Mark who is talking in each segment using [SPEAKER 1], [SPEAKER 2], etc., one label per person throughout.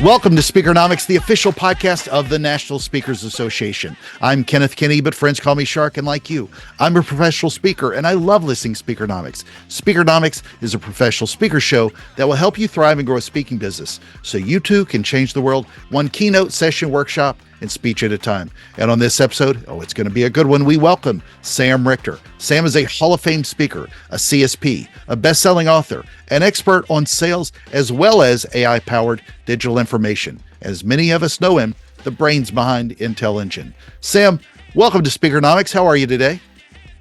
[SPEAKER 1] Welcome to Speakernomics, the official podcast of the National Speakers Association. I'm Kenneth Kinney, but friends call me Shark, and like you, I'm a professional speaker, and I love listening to Speakernomics. Speakernomics is a professional speaker show that will help you thrive and grow a speaking business, so you too can change the world one keynote session, workshop, and speech at a time. And on this episode, it's going to be a good one. We welcome Sam Richter. Sam is a Hall of Fame speaker, a CSP, a best-selling author, an expert on sales, as well as AI-powered digital information. As many of us know him, the brains behind Intel Engine. Sam, welcome to Speakernomics. How are you today?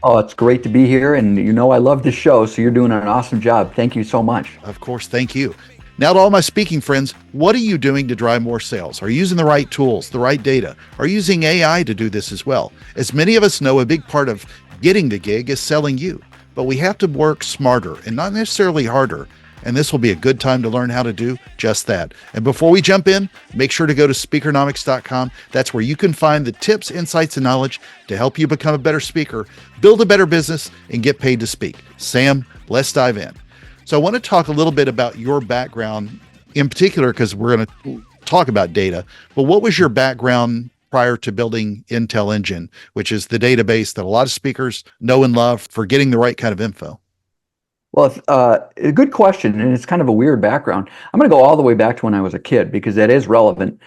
[SPEAKER 2] Oh, it's great to be here. And you know, I love this show, so you're doing an awesome job. Thank you so much.
[SPEAKER 1] Of course, thank you. Now to all my speaking friends, what are you doing to drive more sales? Are you using the right tools, the right data? Are you using AI to do this as well? As many of us know, a big part of getting the gig is selling you, but we have to work smarter and not necessarily harder. And this will be a good time to learn how to do just that. And before we jump in, make sure to go to speakernomics.com. That's where you can find the tips, insights, and knowledge to help you become a better speaker, build a better business, and get paid to speak. Sam, let's dive in. So I want to talk a little bit about your background in particular, because we're going to talk about data, but what was your background prior to building Intel Engine, which is the database that a lot of speakers know and love for getting the right kind of info?
[SPEAKER 2] Well, a good question, and it's kind of a weird background. I'm going to go all the way back to when I was a kid because that is relevant.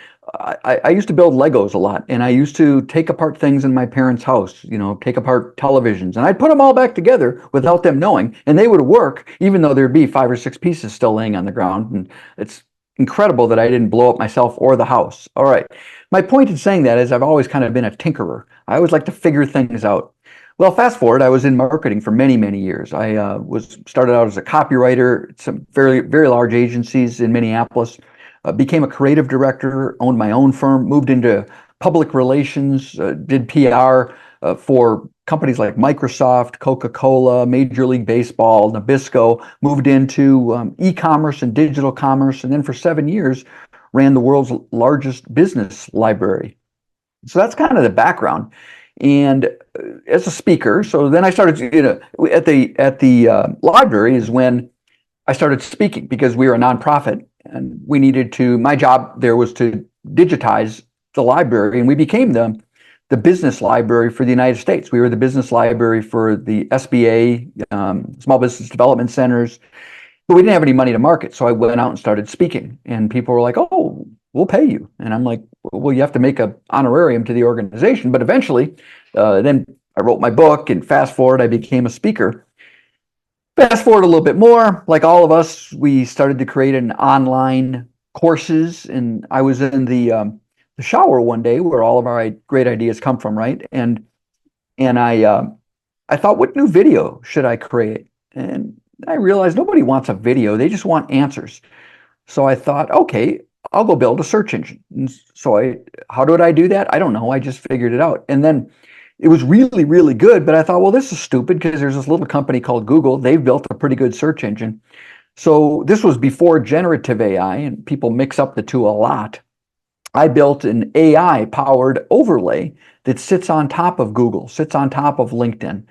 [SPEAKER 2] I used to build Legos a lot, and I used to take apart things in my parents' house, take apart televisions, and I'd put them all back together without them knowing, and they would work, even though there'd be 5 or 6 pieces still laying on the ground. And it's incredible that I didn't blow up myself or the house. All right. My point in saying that is I've always kind of been a tinkerer. I always like to figure things out. Well, fast forward, I was in marketing for many, many years. I started out as a copywriter at some very, very large agencies in Minneapolis, became a creative director, owned my own firm, moved into public relations, did PR for companies like Microsoft, Coca-Cola, Major League Baseball, Nabisco, moved into e-commerce and digital commerce, and then for 7 years ran the world's largest business library. So that's kind of the background. And as a speaker, so then I started, at the library is when I started speaking, because we were a nonprofit and we needed to, my job there was to digitize the library, and we became the business library for the United States. We were the business library for the SBA, small business development centers, but we didn't have any money to market. So I went out and started speaking, and people were like, "Oh, we'll pay you." And I'm like, "Well, you have to make an honorarium to the organization." But eventually, then I wrote my book, and fast forward, I became a speaker. Fast forward a little bit more, like all of us, we started to create an online courses, and I was in the shower one day where all of our great ideas come from, right? And I thought, what new video should I create? And I realized nobody wants a video; they just want answers. So I thought, okay, I'll go build a search engine. And so how did I do that? I don't know. I just figured it out. And then it was really, really good. But I thought, well, this is stupid because there's this little company called Google. They've built a pretty good search engine. So this was before generative AI, and people mix up the two a lot. I built an AI-powered overlay that sits on top of Google, sits on top of LinkedIn.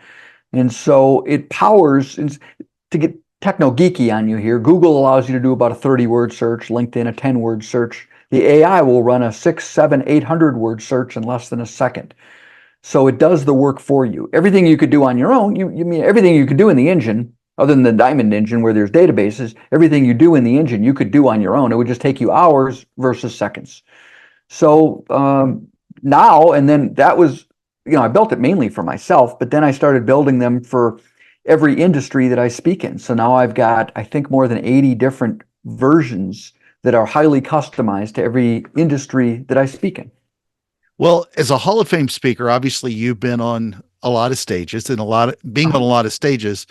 [SPEAKER 2] And so it powers, to get techno-geeky on you here, Google allows you to do about a 30-word search, LinkedIn a 10-word search. The AI will run a 600, 700, 800-word search in less than a second. So it does the work for you. Everything you could do on your own, you mean everything you could do in the engine, other than the Diamond engine where there's databases, everything you do in the engine you could do on your own. It would just take you hours versus seconds. So now, and then that was, I built it mainly for myself, but then I started building them for every industry that I speak in. So now I've got, I think, more than 80 different versions that are highly customized to every industry that I speak in.
[SPEAKER 1] Well, as a Hall of Fame speaker, obviously you've been on a lot of stages, and being on a lot of stages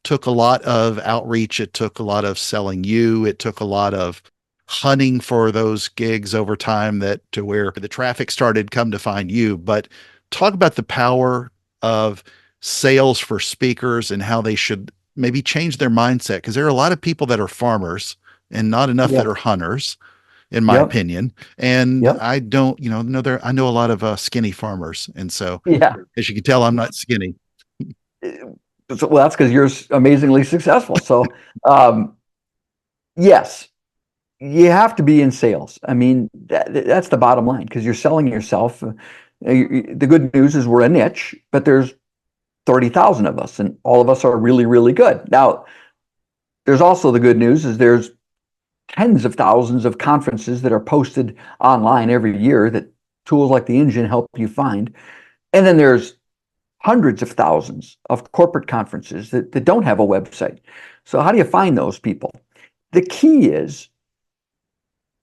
[SPEAKER 1] took a lot of outreach. It took a lot of selling you. It took a lot of hunting for those gigs over time to where the traffic started come to find you. But talk about the power of sales for speakers and how they should maybe change their mindset, because there are a lot of people that are farmers and not enough that are hunters, in my opinion. And I don't, I know a lot of skinny farmers. And so as you can tell, I'm not skinny.
[SPEAKER 2] Well, that's because you're amazingly successful. So yes, You have to be in sales. I mean, that's the bottom line because you're selling yourself. The good news is we're a niche, but there's 30,000 of us, and all of us are really, really good. Now, there's also the good news is there's tens of thousands of conferences that are posted online every year that tools like the engine help you find. And then there's hundreds of thousands of corporate conferences that don't have a website. So how do you find those people? The key is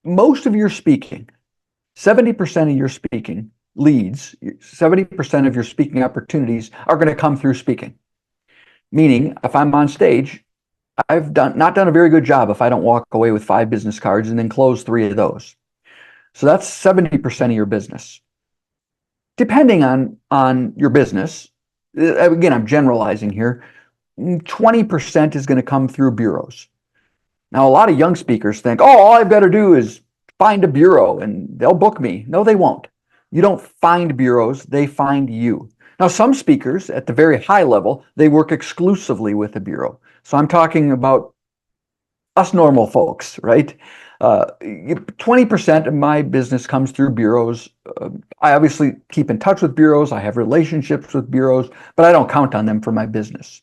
[SPEAKER 2] most of your speaking, 70% of your speaking leads, 70% of your speaking opportunities are going to come through speaking. Meaning, if I'm on stage, I've not done a very good job if I don't walk away with 5 business cards and then close 3 of those. So that's 70% of your business. Depending on your business, again, I'm generalizing here, 20% is going to come through bureaus. Now, a lot of young speakers think, oh, all I've got to do is find a bureau and they'll book me. No, they won't. You don't find bureaus, they find you. Now, some speakers at the very high level, they work exclusively with a bureau. So I'm talking about us normal folks, right? 20% of my business comes through bureaus. I obviously keep in touch with bureaus. I have relationships with bureaus, but I don't count on them for my business.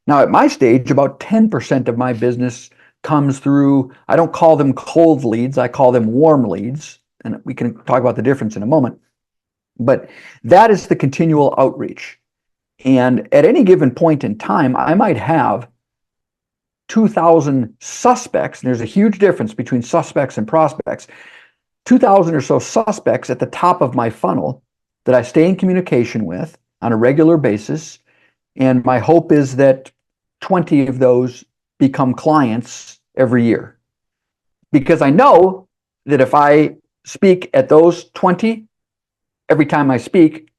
[SPEAKER 2] Now, at my stage, about 10% of my business comes through, I don't call them cold leads, I call them warm leads. And we can talk about the difference in a moment. But that is the continual outreach. And at any given point in time, I might have 2,000 suspects, and there's a huge difference between suspects and prospects, 2,000 or so suspects at the top of my funnel that I stay in communication with on a regular basis. And my hope is that 20 of those become clients every year. Because I know that if I speak at those 20, every time I speak,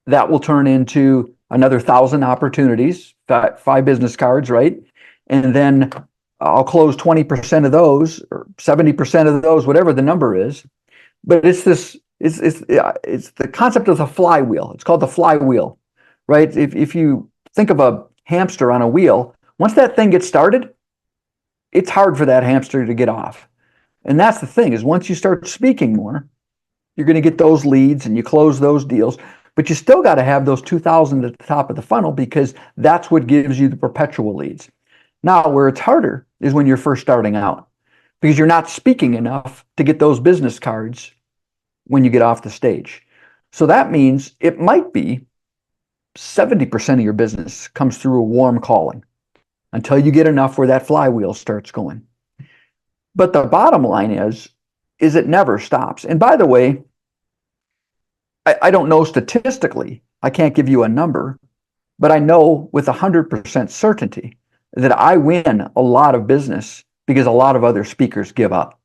[SPEAKER 2] that will turn into another 1,000 opportunities, 5 business cards, right? And then I'll close 20% of those or 70% of those, whatever the number is. But it's the concept of the flywheel. It's called the flywheel, right? If you think of a hamster on a wheel, once that thing gets started, it's hard for that hamster to get off. And that's the thing is once you start speaking more, you're going to get those leads and you close those deals. But you still got to have those 2,000 at the top of the funnel because that's what gives you the perpetual leads. Now, where it's harder is when you're first starting out because you're not speaking enough to get those business cards when you get off the stage. So that means it might be 70% of your business comes through a warm calling until you get enough where that flywheel starts going. But the bottom line is it never stops. And by the way, I don't know statistically, I can't give you a number, but I know with 100% certainty that I win a lot of business because a lot of other speakers give up,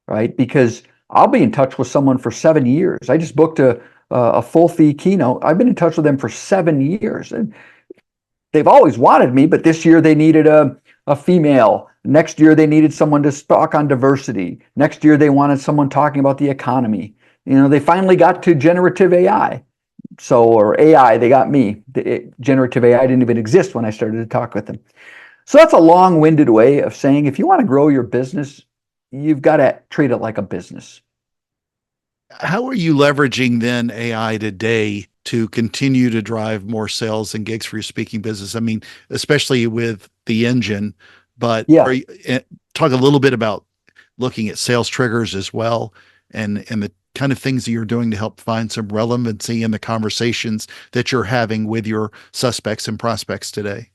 [SPEAKER 2] right? Because I'll be in touch with someone for 7 years. I just booked a full fee keynote. I've been in touch with them for 7 years. And they've always wanted me, but this year they needed a female. Next year they needed someone to talk on diversity. Next year they wanted someone talking about the economy. You know, they finally got to generative AI. Or AI, they got me. Generative AI didn't even exist when I started to talk with them. So that's a long-winded way of saying if you want to grow your business, you've got to treat it like a business.
[SPEAKER 1] How are you leveraging then AI today to continue to drive more sales and gigs for your speaking business? I mean, especially with the engine, but
[SPEAKER 2] Yeah.
[SPEAKER 1] Talk a little bit about looking at sales triggers as well and the kind of things that you're doing to help find some relevancy in the conversations that you're having with your suspects and prospects today.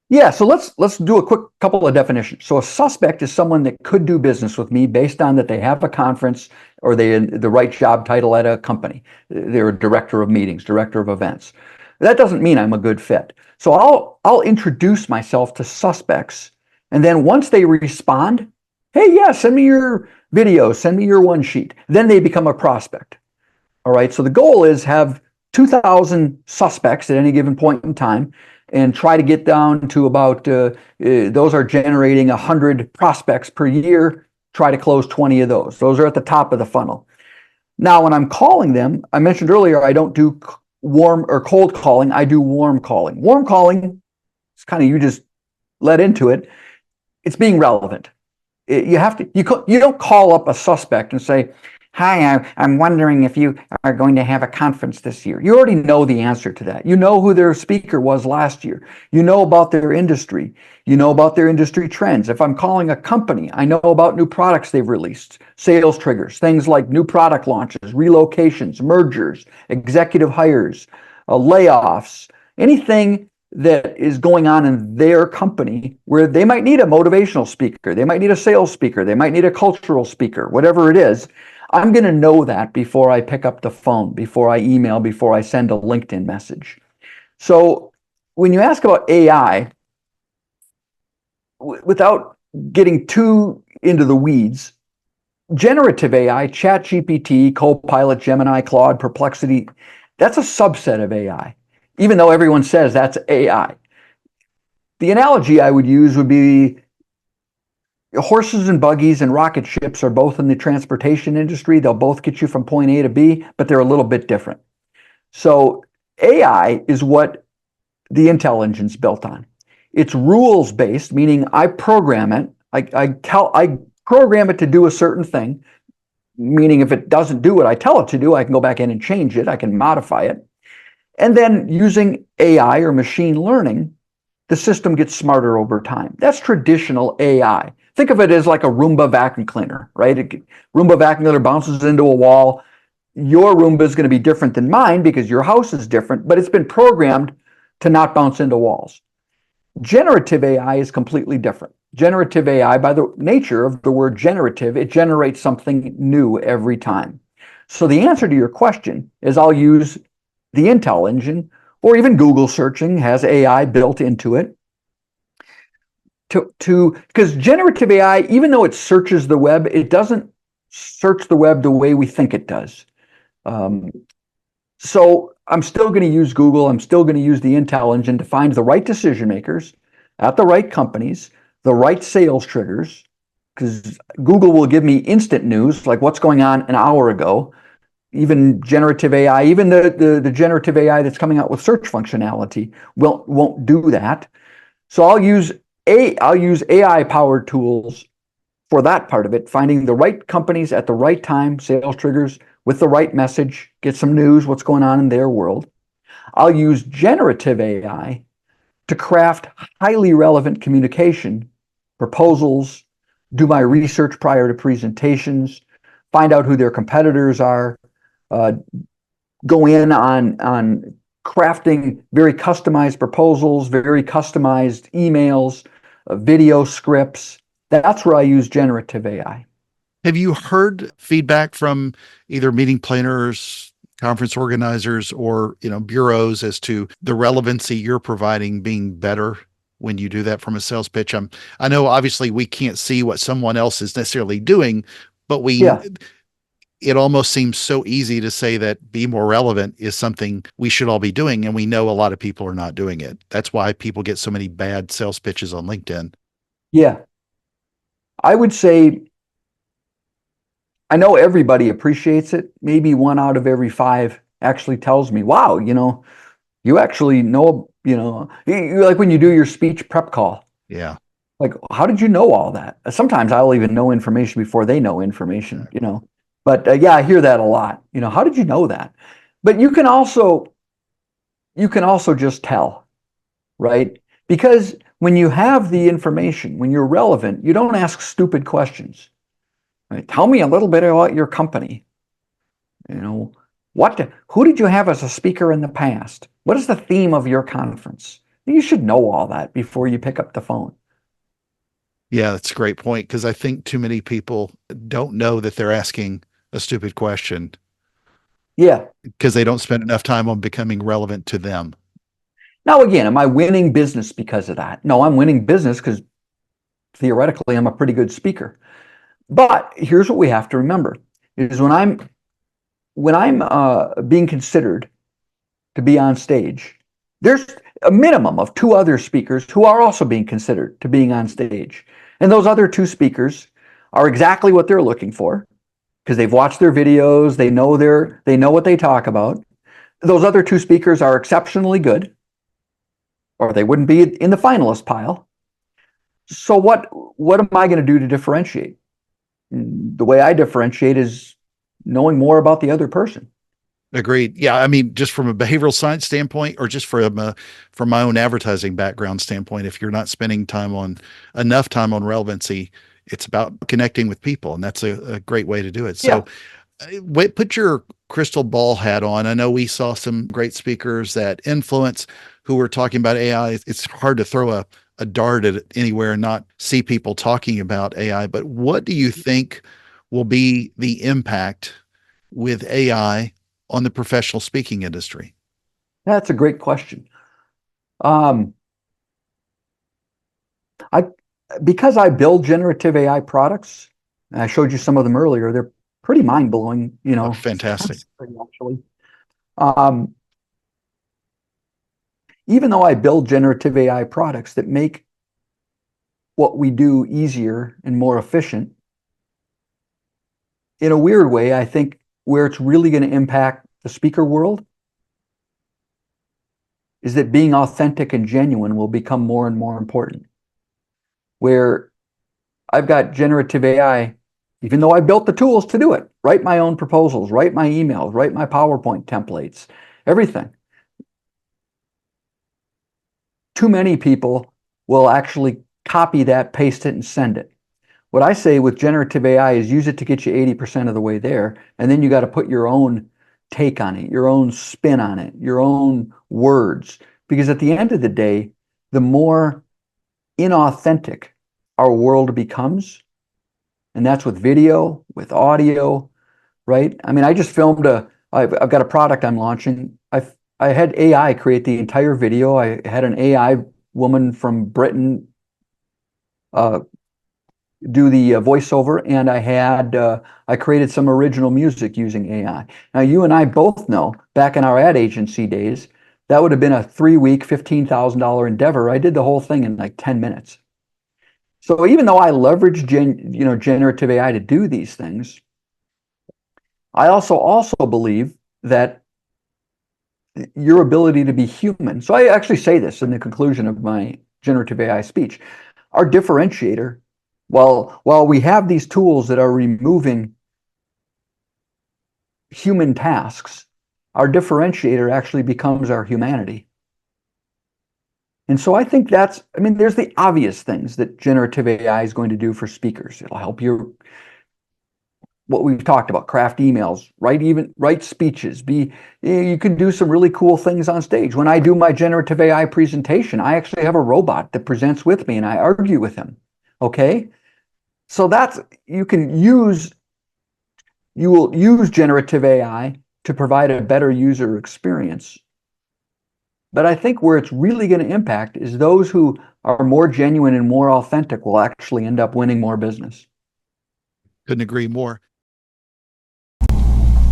[SPEAKER 2] Yeah, so let's do a quick couple of definitions. So a suspect is someone that could do business with me based on that they have a conference or they the right job title at a company. They're a director of meetings, director of events. That doesn't mean I'm a good fit. So I'll introduce myself to suspects, and then once they respond, hey, yeah, send me your video, send me your one sheet. Then they become a prospect. All right, so the goal is have 2,000 suspects at any given point in time and try to get down to about, those are generating 100 prospects per year, try to close 20 of those. Those are at the top of the funnel. Now, when I'm calling them, I mentioned earlier, I don't do warm or cold calling, I do warm calling. Warm calling, it's kind of you just let into it. It's being relevant. You have to, you don't call up a suspect and say, hi, I'm wondering if you are going to have a conference this year. You already know the answer to that. You know who their speaker was last year. You know about their industry. You know about their industry trends. If I'm calling a company, I know about new products they've released, sales triggers, things like new product launches, relocations, mergers, executive hires, layoffs, anything that is going on in their company where they might need a motivational speaker, they might need a sales speaker, they might need a cultural speaker, whatever it is. I'm going to know that before I pick up the phone, before I email, before I send a LinkedIn message. So when you ask about AI, without getting too into the weeds, generative AI, ChatGPT, Copilot, Gemini, Claude, Perplexity, that's a subset of AI, even though everyone says that's AI. The analogy I would use would be horses and buggies and rocket ships are both in the transportation industry. They'll both get you from point A to B, but they're a little bit different. So AI is what the Intel engine's built on. It's rules-based, meaning I program it. I program it to do a certain thing, meaning if it doesn't do what I tell it to do, I can go back in and change it. I can modify it. And then using AI or machine learning, the system gets smarter over time. That's traditional AI. Think of it as like a Roomba vacuum cleaner, right? Roomba vacuum cleaner bounces into a wall. Your Roomba is going to be different than mine because your house is different, but it's been programmed to not bounce into walls. Generative AI is completely different. Generative AI, by the nature of the word generative, it generates something new every time. So the answer to your question is I'll use the Intel engine, or even Google searching has AI built into it. Because generative AI, even though it searches the web, it doesn't search the web the way we think it does. So I'm still going to use Google. I'm still going to use the Intel engine to find the right decision makers at the right companies, the right sales triggers, because Google will give me instant news, like what's going on an hour ago. Even generative AI, even the generative AI that's coming out with search functionality won't do that. So I'll use AI-powered tools for that part of it, finding the right companies at the right time, sales triggers, with the right message, get some news, what's going on in their world. I'll use generative AI to craft highly relevant communication, proposals, do my research prior to presentations, find out who their competitors are, go in on crafting very customized proposals, very customized emails, video scripts. That's where I use generative AI.
[SPEAKER 1] Have you heard feedback from either meeting planners, conference organizers, or bureaus as to the relevancy you're providing being better when you do that from a sales pitch? I know obviously we can't see what someone else is necessarily doing, but it almost seems so easy to say that be more relevant is something we should all be doing, and we know a lot of people are not doing it. That's why people get so many bad sales pitches on LinkedIn.
[SPEAKER 2] Yeah, I would say I know everybody appreciates it. Maybe 1 out of every 5 actually tells me, wow, you actually know, like when you do your speech prep call.
[SPEAKER 1] Yeah.
[SPEAKER 2] Like, how did you know all that? Sometimes I'll even know information before they know information, But yeah, I hear that a lot. How did you know that? But you can also just tell, right? Because when you have the information, when you're relevant, you don't ask stupid questions. Right? Tell me a little bit about your company. Who did you have as a speaker in the past? What is the theme of your conference? You should know all that before you pick up the phone.
[SPEAKER 1] Yeah, that's a great point, because I think too many people don't know that they're asking a stupid question.
[SPEAKER 2] Yeah.
[SPEAKER 1] Because they don't spend enough time on becoming relevant to them.
[SPEAKER 2] Now, again, am I winning business because of that? No, I'm winning business because theoretically I'm a pretty good speaker. But here's what we have to remember is when I'm being considered to be on stage, there's a minimum of 2 other speakers who are also being considered to being on stage. And those other 2 speakers are exactly what they're looking for because they've watched their videos, they know what they talk about. Those other 2 speakers are exceptionally good, or they wouldn't be in the finalist pile. So what am I going to do to differentiate? The way I differentiate is knowing more about the other person.
[SPEAKER 1] Agreed. Yeah, I mean, just from a behavioral science standpoint, or just from my own advertising background standpoint, if you're not spending enough time on relevancy, it's about connecting with people, and that's a great way to do it.
[SPEAKER 2] Yeah.
[SPEAKER 1] So, wait, put your crystal ball hat on. I know we saw some great speakers that influence who were talking about AI. It's hard to throw a dart at anywhere and not see people talking about AI. But what do you think will be the impact with AI on the professional speaking industry?
[SPEAKER 2] That's a great question. Um, I because I build generative AI products, and I showed you some of them earlier, they're pretty mind-blowing,
[SPEAKER 1] Oh, fantastic.
[SPEAKER 2] actually. Um, Even though I build generative AI products that make what we do easier and more efficient, in a weird way, I think where it's really going to impact the speaker world is that being authentic and genuine will become more and more important. Where I've got generative AI, even though I built the tools to do it, write my own proposals, write my emails, write my PowerPoint templates, everything. Too many people will actually copy that, paste it, and send it. What I say with generative AI is use it to get you 80% of the way there, and then you got to put your own take on it, your own spin on it, your own words. Because at the end of the day, the more inauthentic our world becomes, and that's with video, with audio, right? I mean, I just filmed I've got a product I'm launching. I had AI create the entire video. I had an AI woman from Britain do the voiceover, and I created some original music using AI. Now, you and I both know back in our ad agency days, that would have been a 3-week, $15,000 endeavor. I did the whole thing in like 10 minutes. So even though I leverage generative AI to do these things, I also believe that your ability to be human. So I actually say this in the conclusion of my generative AI speech. Our differentiator, while we have these tools that are removing human tasks, our differentiator actually becomes our humanity. And so I think there's the obvious things that generative AI is going to do for speakers. It'll help you, what we've talked about, craft emails, write speeches. You can do some really cool things on stage. When I do my generative AI presentation, I actually have a robot that presents with me and I argue with him. Okay? So you will use generative AI to provide a better user experience. But I think where it's really going to impact is those who are more genuine and more authentic will actually end up winning more business.
[SPEAKER 1] Couldn't agree more.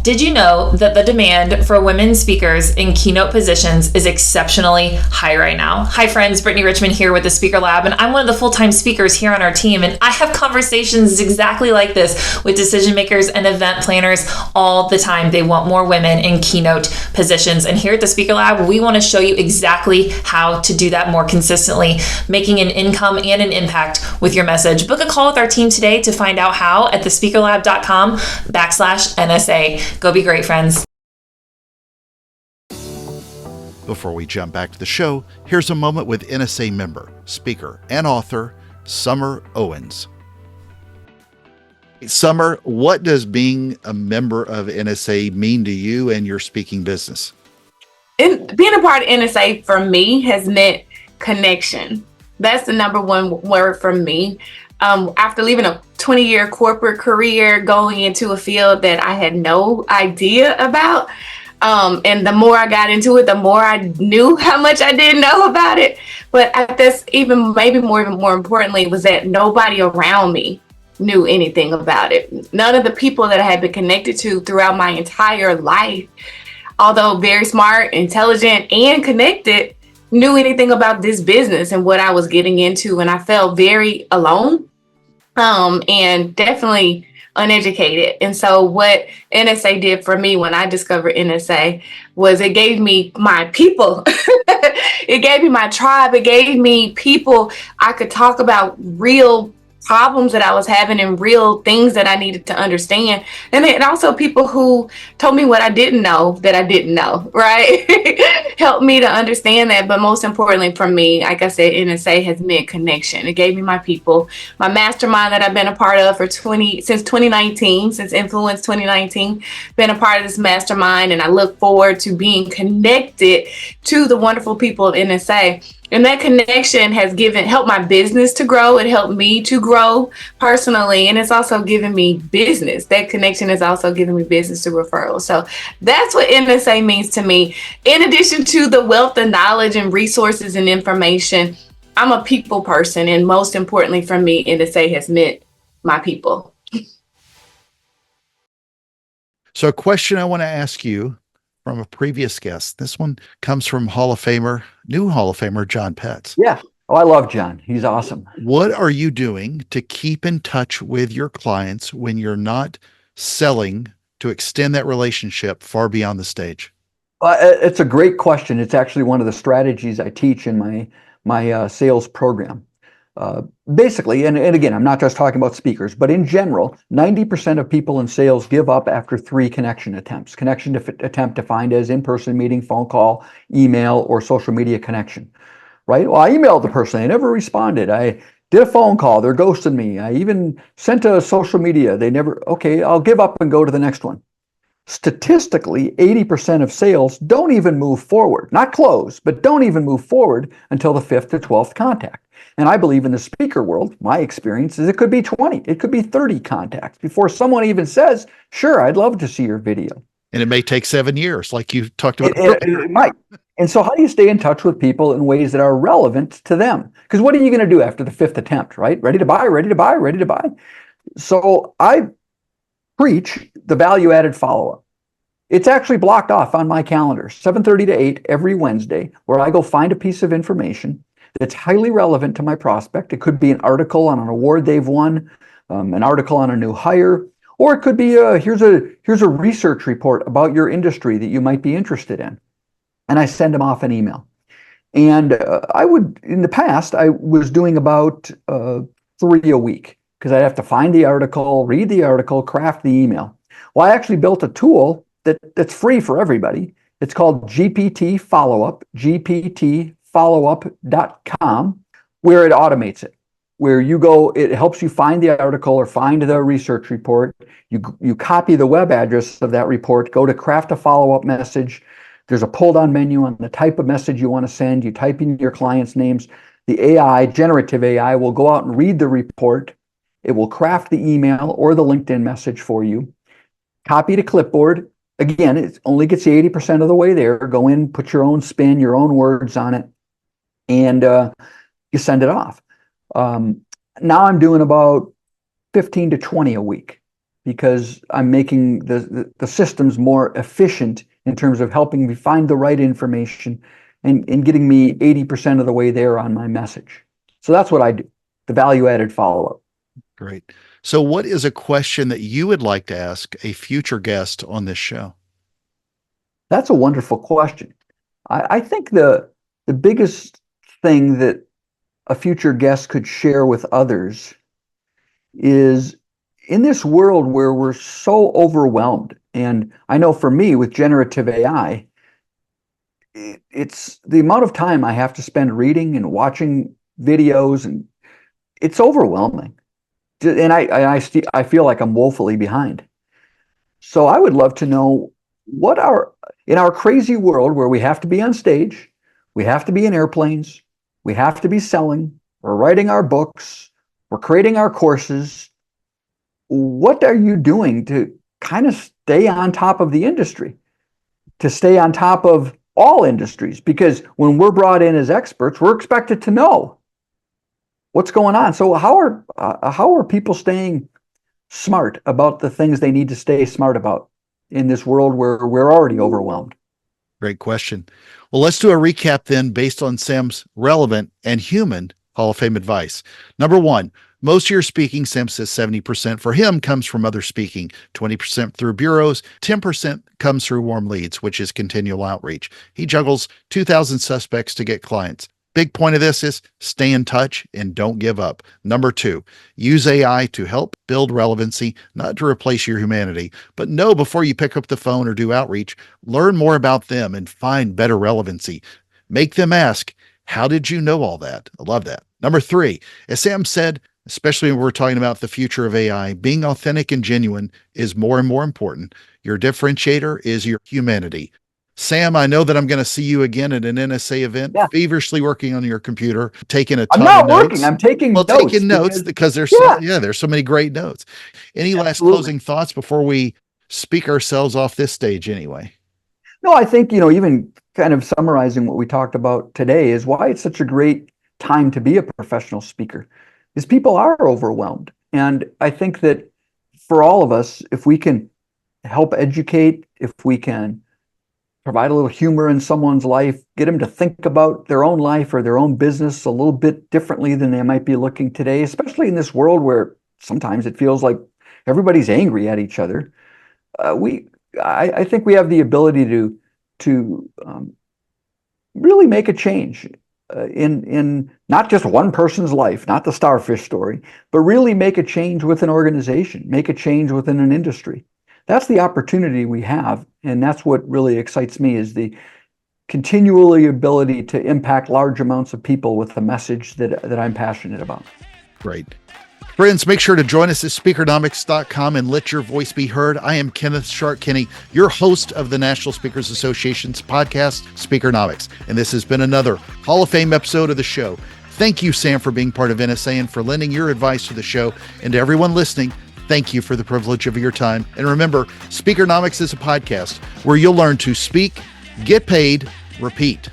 [SPEAKER 3] Did you know that the demand for women speakers in keynote positions is exceptionally high right now? Hi friends, Brittany Richmond here with the Speaker Lab, and I'm one of the full-time speakers here on our team, and I have conversations exactly like this with decision makers and event planners all the time. They want more women in keynote positions, and here at the Speaker Lab, we want to show you exactly how to do that more consistently, making an income and an impact with your message. Book a call with our team today to find out how at thespeakerlab.com/NSA. Go be great, friends.
[SPEAKER 1] Before we jump back to the show, here's a moment with NSA member, speaker, and author, Summer Owens. Summer, what does being a member of NSA mean to you and your speaking business?
[SPEAKER 4] Being a part of NSA for me has meant connection. That's the number one word for me. After leaving a 20-year corporate career, going into a field that I had no idea about, and the more I got into it, the more I knew how much I didn't know about it. But at this, even more importantly, was that nobody around me knew anything about it. None of the people that I had been connected to throughout my entire life, although very smart, intelligent, and connected, knew anything about this business and what I was getting into. And I felt very alone. And definitely uneducated. And so what NSA did for me when I discovered NSA was it gave me my people. It gave me my tribe. It gave me people I could talk about real problems that I was having and real things that I needed to understand. And then also people who told me what I didn't know that I didn't know, right? Helped me to understand that. But most importantly for me, like I said, NSA has meant connection. It gave me my people, my mastermind that I've been a part of since 2019, since Influence 2019, been a part of this mastermind. And I look forward to being connected to the wonderful people of NSA. And that connection has helped my business to grow. It helped me to grow personally. And it's also given me business. That connection is also giving me business to referrals. So that's what NSA means to me. In addition to the wealth of knowledge and resources and information, I'm a people person. And most importantly for me, NSA has meant my people.
[SPEAKER 1] So a question I want to ask you from a previous guest. This one comes from new Hall of Famer, John Petz.
[SPEAKER 2] Yeah. Oh, I love John. He's awesome.
[SPEAKER 1] What are you doing to keep in touch with your clients when you're not selling to extend that relationship far beyond the stage?
[SPEAKER 2] It's a great question. It's actually one of the strategies I teach in my sales program. Basically, and again, I'm not just talking about speakers, but in general, 90% of people in sales give up after 3 connection attempts. Connection attempt defined as in-person meeting, phone call, email, or social media connection, right? Well, I emailed the person, they never responded. I did a phone call, they're ghosting me. I even sent a social media, they never, okay, I'll give up and go to the next one. Statistically, 80% of sales don't even move forward, not close, but don't even move forward until the 5th to 12th contact. And I believe in the speaker world, my experience is it could be 20, it could be 30 contacts before someone even says, sure, I'd love to see your video.
[SPEAKER 1] And it may take 7 years, like you talked about.
[SPEAKER 2] It might. And so how do you stay in touch with people in ways that are relevant to them? Because what are you going to do after the 5th attempt, right? Ready to buy, ready to buy, ready to buy. So I preach the value-added follow-up. It's actually blocked off on my calendar, 7:30 to 8 every Wednesday, where I go find a piece of information that's highly relevant to my prospect. It could be an article on an award they've won, an article on a new hire, or it could be here's a research report about your industry that you might be interested in. And I send them off an email. And in the past, I was doing about 3 a week because I'd have to find the article, read the article, craft the email. Well, I actually built a tool that's free for everybody. It's called GPT Follow-Up, gptfollowup.com, where it automates it, where you go, it helps you find the article or find the research report. You copy the web address of that report, go to craft a follow-up message. There's a pull-down menu on the type of message you want to send. You type in your client's names. The AI, generative AI, will go out and read the report. It will craft the email or the LinkedIn message for you. Copy to clipboard. Again, it only gets you 80% of the way there. Go in, put your own spin, your own words on it, and you send it off. Now I'm doing about 15 to 20 a week because I'm making the systems more efficient in terms of helping me find the right information and getting me 80% of the way there on my message. So that's what I do, the value-added follow-up.
[SPEAKER 1] Great. So what is a question that you would like to ask a future guest on this show?
[SPEAKER 2] That's a wonderful question. I think the biggest thing that a future guest could share with others is in this world where we're so overwhelmed, and I know for me with generative AI, it's the amount of time I have to spend reading and watching videos, and it's overwhelming. And I feel like I'm woefully behind. So I would love to know in our crazy world where we have to be on stage, we have to be in airplanes, we have to be selling, we're writing our books, we're creating our courses. What are you doing to kind of stay on top of the industry, to stay on top of all industries? Because when we're brought in as experts, we're expected to know what's going on. So how are people staying smart about the things they need to stay smart about in this world where we're already overwhelmed?
[SPEAKER 1] Great question. Well, let's do a recap then based on Sam's relevant and human Hall of Fame advice. Number one, most of your speaking, Sam says 70% for him comes from other speaking, 20% through bureaus, 10% comes through warm leads, which is continual outreach. He juggles 2,000 suspects to get clients. Big point of this is stay in touch and don't give up. Number two, use AI to help build relevancy, not to replace your humanity, but know before you pick up the phone or do outreach, learn more about them and find better relevancy. Make them ask, how did you know all that? I love that. Number three, as Sam said, especially when we're talking about the future of AI, being authentic and genuine is more and more important. Your differentiator is your humanity. Sam, I know that I'm going to see you again at an NSA event, feverishly working on your computer, taking a ton of notes.
[SPEAKER 2] I'm not working. I'm taking notes.
[SPEAKER 1] Taking notes because there's there's so many great notes. Any last closing thoughts before we speak ourselves off this stage anyway?
[SPEAKER 2] No, I think, even kind of summarizing what we talked about today is why it's such a great time to be a professional speaker, is people are overwhelmed. And I think that for all of us, if we can help educate, if we can provide a little humor in someone's life, get them to think about their own life or their own business a little bit differently than they might be looking today, especially in this world where sometimes it feels like everybody's angry at each other. I think we have the ability to really make a change in not just one person's life, not the starfish story, but really make a change with an organization, make a change within an industry. That's the opportunity we have, and that's what really excites me, is the continually ability to impact large amounts of people with the message that I'm passionate about.
[SPEAKER 1] Great. Friends, make sure to join us at Speakernomics.com and let your voice be heard. I am Kenneth Kinney, your host of the National Speakers Association's podcast, Speakernomics, and this has been another Hall of Fame episode of the show. Thank you, Sam, for being part of NSA and for lending your advice to the show. And to everyone listening, thank you for the privilege of your time. And remember, Speakernomics is a podcast where you'll learn to speak, get paid, repeat.